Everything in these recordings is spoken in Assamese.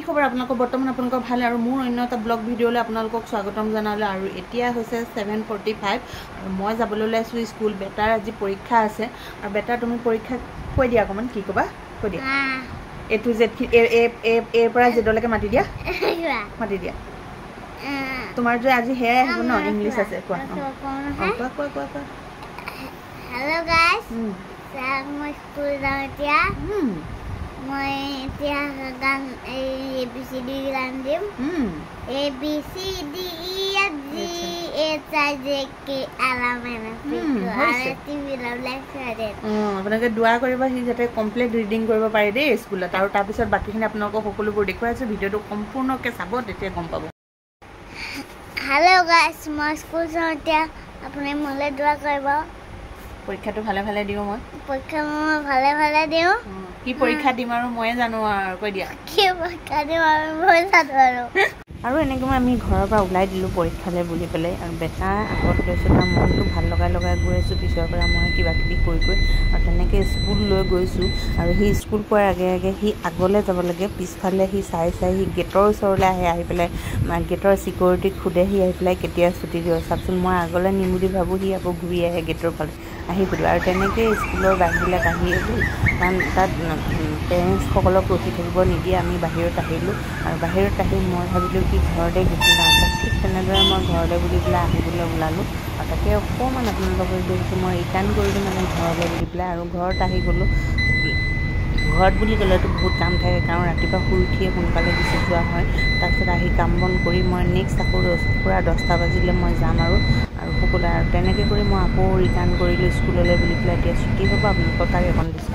খবৰ আপোনালোকৰ বৰ্তমান আপোনালোকৰ ভাল আৰু মোৰ অন্য এটা ব্লগ ভিডিঅ'লৈ আপোনালোকক স্বাগতম জনালোঁ আৰু এতিয়া হৈছে 7:45 আৰু মই যাবলৈ ওলাইছোঁ স্কুল বেটাৰ আজি পৰীক্ষা আছে আৰু বেটাৰ তুমি পৰীক্ষা কৈ দিয়া অকণমান কি ক'বা কৈ দিয়া এ টু জেড এৰ পৰা জেডলৈকে মাতি দিয়া তোমাৰ যে আজি হেয়াই আহিব ন ইংলিছ আছে কোৱা কোৱা Hello guys, মই স্কুল যাওঁ এতিয়া মই এতিয়া গান ABCD গান দিম ABCD EFG HIJK আপোনালোকে দোৱা কৰিব সি যাতে কমপ্লিট ৰিডিং কৰিব পাৰে দেই স্কুলত আৰু তাৰপিছত বাকীখিনি আপোনালোকক সকলোবোৰ দেখুৱাই আছোঁ ভিডিঅ'টো সম্পূৰ্ণকৈ চাব তেতিয়া গম পাব Hello guys, মই স্কুল যাওঁ এতিয়া আপুনি মোলৈ দোৱা কৰিব পৰীক্ষাটো ভালে ভালে দিও মই পৰীক্ষা মই ভালে ভালে দিও কি পৰীক্ষা দিম আৰু মই জানো আৰু কৈ দিয়া কি পৰীক্ষা দিম আৰু মই জানো আৰু এনেকৈ আমি ঘৰৰ পৰা ওলাই দিলোঁ পৰীক্ষালৈ বুলি পেলাই আৰু বেটা আগত গৈছোঁ তাৰ মনটো ভাল লগাই গৈ আছোঁ পিছৰ পৰা মই কিবা কিবি কৰি আৰু তেনেকৈ স্কুল লৈ গৈছোঁ আৰু সি স্কুল পোৱাৰ আগে সি আগলৈ যাব লাগে পিছফালে সি চাই সি গেটৰ ওচৰলৈ আহি পেলাই গেটৰ চিকিউৰিটিক সোধে সি আহি পেলাই কেতিয়া ছুটি দিব চাওকচোন মই আগলৈ নিম বুলি ভাবোঁ সি আকৌ ঘূৰি আহে গেটৰ ফালে আহি পৰিব আৰু তেনেকৈ স্কুলৰ বাছবিলাক আহি গ'ল কাৰণ তাত পেৰেণ্টছসকলক ৰখি থাকিব নিদিয়ে আমি বাহিৰত আহিলোঁ আৰু বাহিৰত আহি মই ভাবিলোঁ কি ঘৰতে গুচি যাওঁ ঠিক তেনেদৰে মই ঘৰলৈ বুলি পেলাই আহিবলৈ ওলালোঁ আৰু তাকে অকণমান আপোনালোকক দেখিছোঁ মই ৰিটাৰ্ণ কৰিলোঁ মানে ঘৰলৈ বুলি পেলাই আৰু ঘৰত আহি গ'লোঁ ঘৰত বুলি ক'লেতো বহুত কাম থাকে কাৰণ ৰাতিপুৱা শুই উঠিয়ে সোনকালে গুচি যোৱা হয় তাৰপিছত আহি কাম বন কৰি মই নেক্সট আকৌ পূৰা 10টা বাজিলে মই যাম আৰু সকলোৱে আৰু তেনেকৈ কৰি মই আকৌ ৰিটাৰ্ণ কৰিলোঁ স্কুললৈ বুলি পেলাই এতিয়া ছুটি হ'ব আপোনালোকক তাক এখন দিছোঁ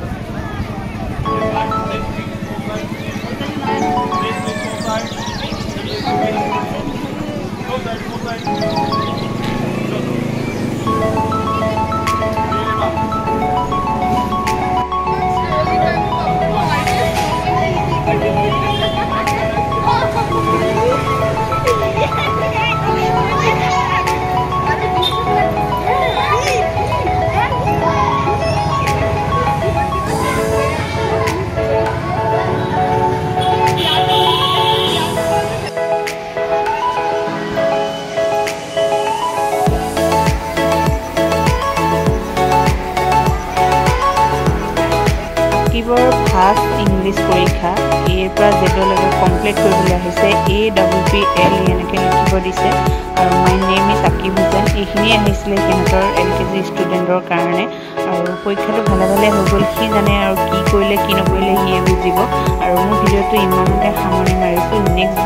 ফাৰ্ষ্ট ইংলিছ পৰীক্ষা এৰ পৰা জেডলৈকে কমপ্লিট কৰিবলৈ আহিছে APPL এনেকৈ লিখিব দিছে আৰু মাই নেম ইজ আকিব হুছেইন এইখিনি আহিছিলে সিহঁতৰ LKG ষ্টুডেণ্টৰ কাৰণে আৰু পৰীক্ষাটো ভালে ভালে হৈ গ'ল সি জানে আৰু কি কৰিলে কি নকৰিলে সিয়ে বুজিব আৰু মোৰ ভিডিঅ'টো ইমানতে সামৰণি মাৰিছোঁ নেক্সট